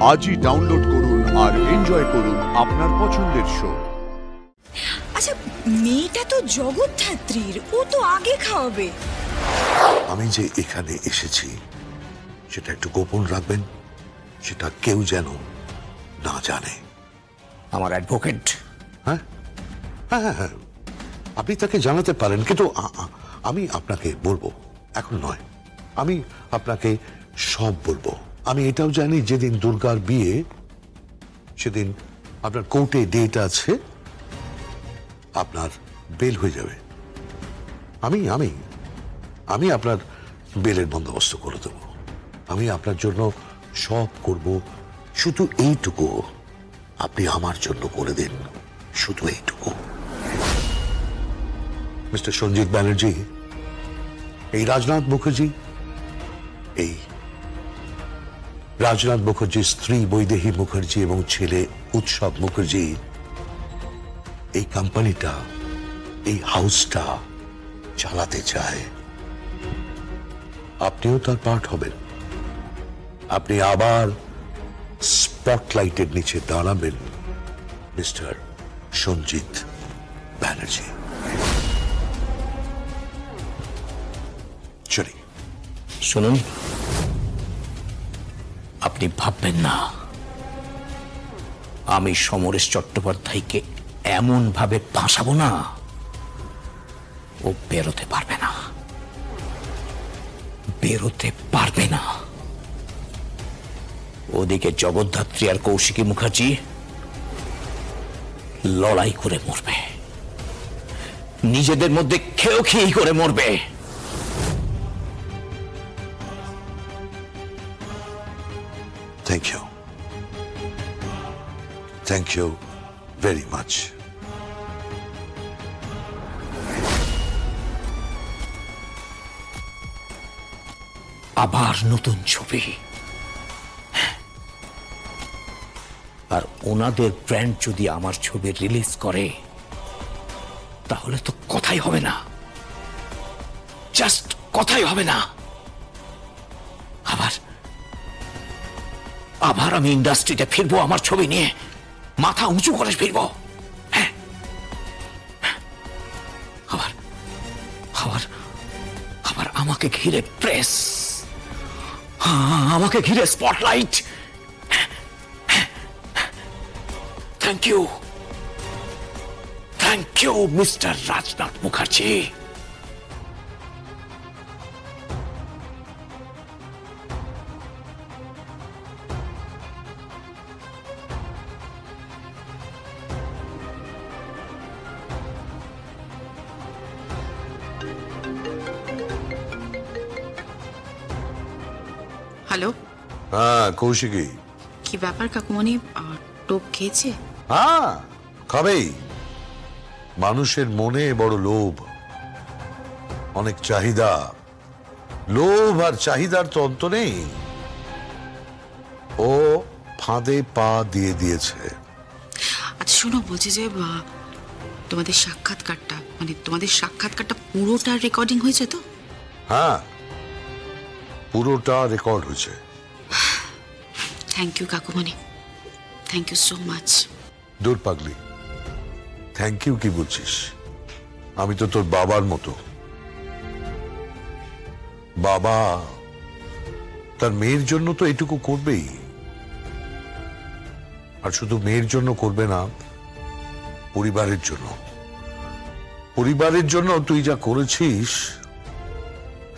আজই ডাউনলোড করুন আর এনজয় করুন আপনার পছন্দের শো। আচ্ছা, মেয়েটা তো জগদ্ধাত্রীর, ও তো আগে খাওয়াবে। আমি যে এখানে এসেছি সেটা একটু গোপন রাখবেন, সেটা কেউ যেন না জানে। আমার অ্যাডভোকেট। হ্যাঁ হ্যাঁ হ্যাঁ হ্যাঁ, আপনি তাকে জানাতে পারেন, কিন্তু আমি আপনাকে বলবো, এখন নয়। আমি আপনাকে সব বলবো। আমি এটাও জানি যেদিন দুর্গার বিয়ে সেদিন আপনার কোর্টে ডেট আছে, আপনার বেল হয়ে যাবে। আমি আমি আমি আপনার বেলের বন্দোবস্ত করে দেব। আমি আপনার জন্য সব করব, শুধু এইটুকু আপনি আমার জন্য করে দিন, শুধু এইটুকু। মিস্টার সঞ্জিত ব্যানার্জি, এই রাজনাথ মুখার্জি, এই রাজনাথ মুখার্জির স্ত্রী বৈদেহী মুখার্জি এবং ছেলে উৎসব মুখার্জি এই কোম্পানিটা, এই হাউসটা চালাতে চায়। আপনিও তার পার্ট হবেন। আপনি আবার স্পটলাইটের নিচে দাঁড়াবেন, মিস্টার সঞ্জিত ব্যানার্জি। চলি। শুনুন, আপনি ভাববেন না আমি সমরেশ চট্টোপাধ্যায়কে এমন ভাবে ফাঁসাবো না ও বেরোতে পারবে না, বেরোতে পারবে না। ওদিকে জগদ্ধাত্রী আর কৌশিকী মুখার্জি লড়াই করে মরবে, নিজেদের মধ্যে খেয়েই করে মরবে। Thank you. Thank you very much. আবার নতুন ছবি, আর ওনাদের ব্র্যান্ড যদি আমার ছবি রিলিজ করে তাহলে তো কথাই হবে না, জাস্ট কথাই হবে না। আবার আমি ইন্ডাস্ট্রিতে ফিরবো, আমার ছবি নিয়ে মাথা উঁচু করে ফিরবো। হ্যাঁ, আবার আবার আবার আমাকে ঘিরে প্রেস, আমাকে ঘিরে spotlight. Thank you mister Rajnath Mukherjee. Hello. হ্যাঁ কৌশিকী, কি ব্যাপার কাকুমণি, টোপ খেয়েছে? হ্যাঁ খাবেই। মানুষের মনে বড় লোভ, অনেক চাহিদা। লোভ আর চাহিদার তো অন্ত নেই। ও ফাঁদে পা দিয়ে দিয়েছে। আচ্ছা শোনো, বলছি যে তোমাদের সাক্ষাৎকারটা পুরোটা রেকর্ডিং হয়েছে তো? হ্যাঁ পুরোটা রেকর্ড হয়েছে। থ্যাংক ইউ কাকুমণি, থ্যাংক ইউ সো মাচ। দূর পাগলি, থ্যাংক ইউ কি বলছিস? আমি তো তোর বাবার মতো। বাবা তার মেয়ের জন্য তো এটুকু করবেই, আর শুধু মেয়ের জন্য করবে না, পরিবারের জন্য। পরিবারের জন্য তুই যা করেছিস,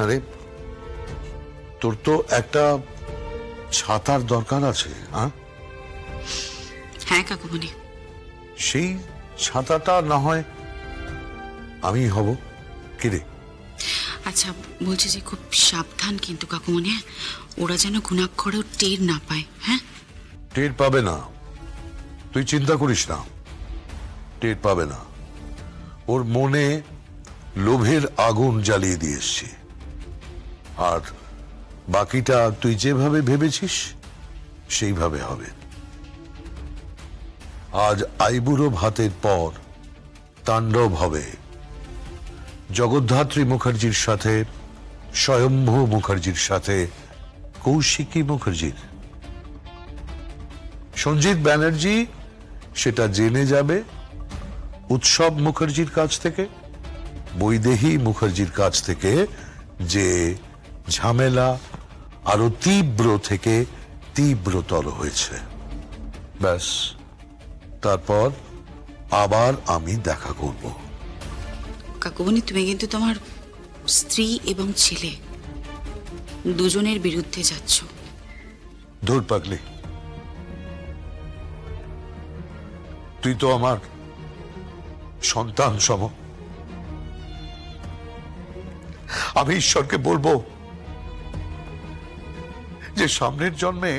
আরে তোর তো একটা ছাতার দরকার আছে। হ্যাঁ কাকুমণি। সেই ছাতাটা না হয় আমি হব। কিরে? আচ্ছা বলছি যে খুব সাবধান কিন্তু কাকুমণি, ওরা যেন ঘুণাক্ষরেও টের না পায়। হ্যাঁ টের পাবে না, তুই চিন্তা করিস না, টের পাবে না। ওর মনে লোভের আগুন জ্বালিয়ে দিয়ে এসছি, আর বাকিটা তুই যেভাবে ভেবেছিস সেইভাবে হবে। আজ আইবুড়ো ভাতের পর তাণ্ডব হবে জগদ্ধাত্রী মুখার্জির সাথে, স্বয়ম্ভু মুখার্জির সাথে কৌশিকী মুখার্জির। সঞ্জিত ব্যানার্জি সেটা জেনে যাবে উৎসব মুখার্জির কাছ থেকে, বৈদেহী মুখার্জির কাছ থেকে, যে ঝামেলা আরো তীব্র থেকে তীব্রতর হয়েছে। ব্যাস, তারপর আবার আমি দেখা করব। কাকুমণি, তুমি কিন্তু তোমার স্ত্রী এবং ছেলে দুজনের বিরুদ্ধে যাচ্ছ। ধুর পাগলি, তুই তো আমার সন্তান সম। আমি ঈশ্বরকে বলবো যে সামনের জন্মে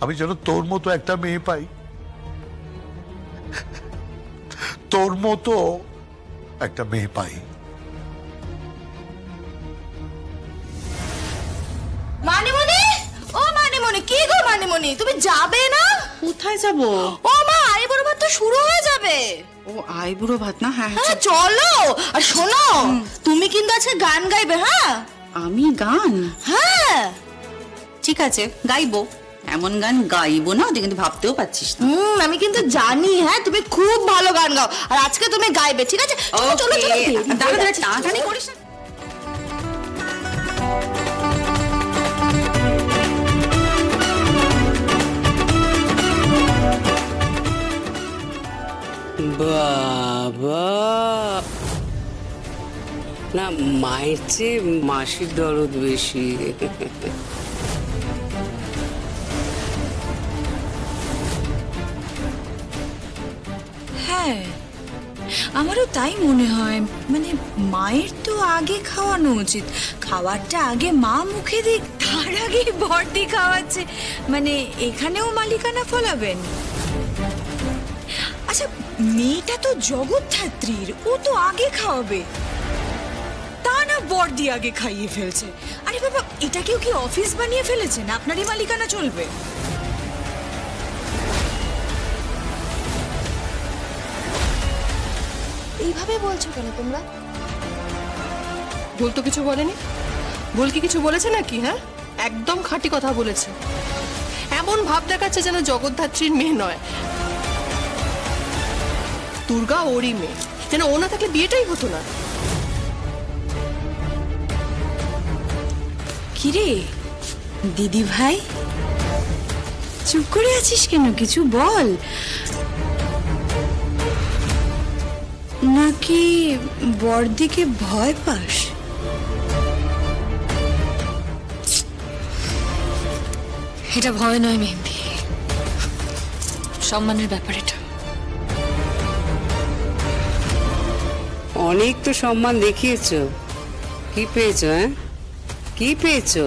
আমি যেন তোর মতো একটা মেয়ে পাই, তোর মতো একটা মেয়ে পাই। মানিমণি, ও মানিমণি, কি গো মানিমণি, তুমি যাবে না? কোথায় যাব? ও মা, আইবুড়ো ভাত তো শুরু হয়ে যাবে। ও আইবুড়ো ভাত না? হ্যাঁ হ্যাঁ চলো। আর শোনো, তুমি কিন্তু আজকে গান গাইবে। হ্যাঁ আমি গান? হ্যাঁ ঠিক আছে, গাইবো। এমন গান গাইবো না ওদের কিন্তু ভাবতেও পারছিস না। আমি কিন্তু জানি, হ্যাঁ তুমি খুব ভালো গান গাও, আর আজকে তুমি গাইবে, ঠিক আছে? চলো চলো চলো, দেরি হয়ে দাঁড়া দাঁড়া, যাচ্ছে। টানাটানি করিস না। বাবা, না মায়ের চেয়ে মাসির দরদ বেশি। হ্যাঁ, আমারও তাই মনে হয়। মানে মায়ের তো আগে খাওয়ানো উচিত, খাবারটা আগে মা মুখে দিক, তার আগে বর্দি খাওয়াচ্ছে। মানে এখানেও মালিকানা ফলাবেন? আচ্ছা, মেয়েটা তো জগৎধাত্রীর, ও তো আগে খাওয়াবে, তা না বর্দি আগে খাইয়ে ফেলছে। আরে বাবা, এটাকেও কি অফিস বানিয়ে ফেলেছেন? আপনারই মালিকানা চলবে। এইভাবে বলছো কেন তোমরা? ভুল তো কিছু বলেনি। ভুল কি কিছু বলেছে নাকি? হ্যাঁ, একদম খাঁটি কথা বলেছে। এমন ভাব দেখাচ্ছে যেন জগৎধাত্রীর মেয়ে নয়, দুর্গা ওরই মেয়ে, যেন ও না থাকলে বিয়েটাই হতো না। কিরে দিদি ভাই, চুপ করে আছিস কেন? কিছু বল। নাকি বড়দিকে ভয় পাস? এটা ভয় নয় মেহেন্দি, সম্মানের ব্যাপার এটা। অনেক তো সম্মান দেখিয়েছো, কি পেয়েছো? হ্যাঁ, কি পেয়েছো?